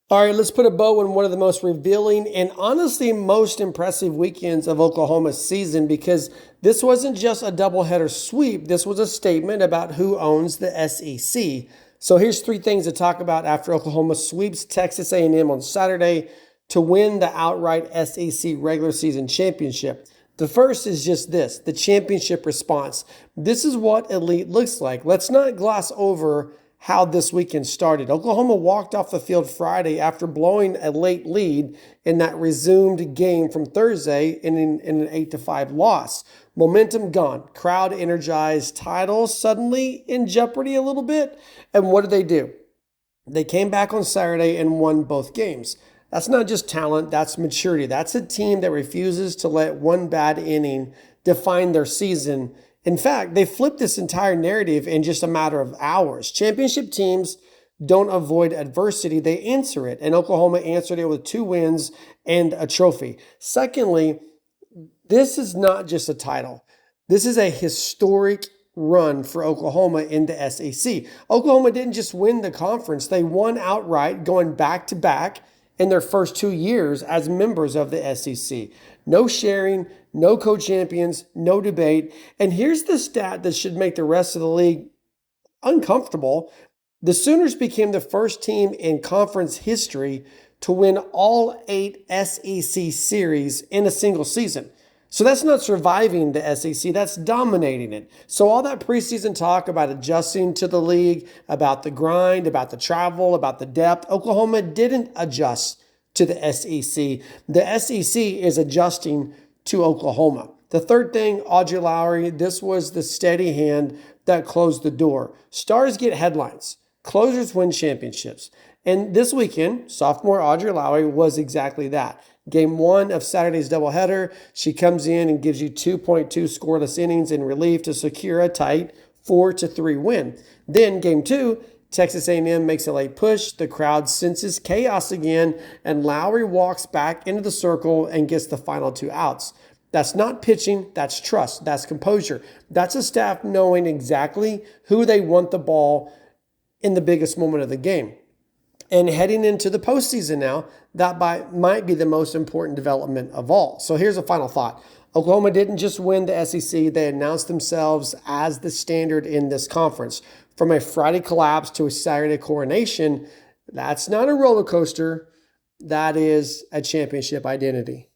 All right, let's put a bow on one of the most revealing and honestly most impressive weekends of Oklahoma's season because this wasn't just a doubleheader sweep. This was a statement about who owns the SEC. So here's three things to talk about after Oklahoma sweeps Texas A&M on Saturday to win the outright SEC regular season championship. The first is just this, the championship response. This is what elite looks like. Let's not gloss over how this weekend started. Oklahoma walked off the field Friday after blowing a late lead in that resumed game from Thursday in an 8-5 loss. Momentum gone, crowd energized, title suddenly in jeopardy a little bit. And what did they do? They came back on Saturday and won both games. That's not just talent, that's maturity. That's a team that refuses to let one bad inning define their season. In fact, they flipped this entire narrative in just a matter of hours. Championship teams don't avoid adversity, they answer it. And Oklahoma answered it with 2 wins and a trophy. Secondly, this is not just a title. This is a historic run for Oklahoma in the SEC. Oklahoma didn't just win the conference, they won outright, going back to back in their first 2 years as members of the SEC. No sharing, no co-champions, no debate. And here's the stat that should make the rest of the league uncomfortable. The Sooners became the first team in conference history to win all 8 SEC series in a single season. So that's not surviving the SEC, that's dominating it. So all that preseason talk about adjusting to the league, about the grind, about the travel, about the depth, Oklahoma didn't adjust to the SEC. The SEC is adjusting to Oklahoma. The third thing, Audrey Lowry, this was the steady hand that closed the door. Stars get headlines. Closers win championships. And this weekend, sophomore Audrey Lowry was exactly that. Game 1 of Saturday's doubleheader, she comes in and gives you 2.2 scoreless innings in relief to secure a tight 4-3 win. Then game 2, Texas A&M makes a late push. The crowd senses chaos again, and Lowry walks back into the circle and gets the final 2 outs. That's not pitching, that's trust, that's composure. That's a staff knowing exactly who they want the ball in the biggest moment of the game. And heading into the postseason now, that might be the most important development of all. So here's a final thought. Oklahoma didn't just win the SEC, they announced themselves as the standard in this conference. From a Friday collapse to a Saturday coronation, that's not a roller coaster. That is a championship identity.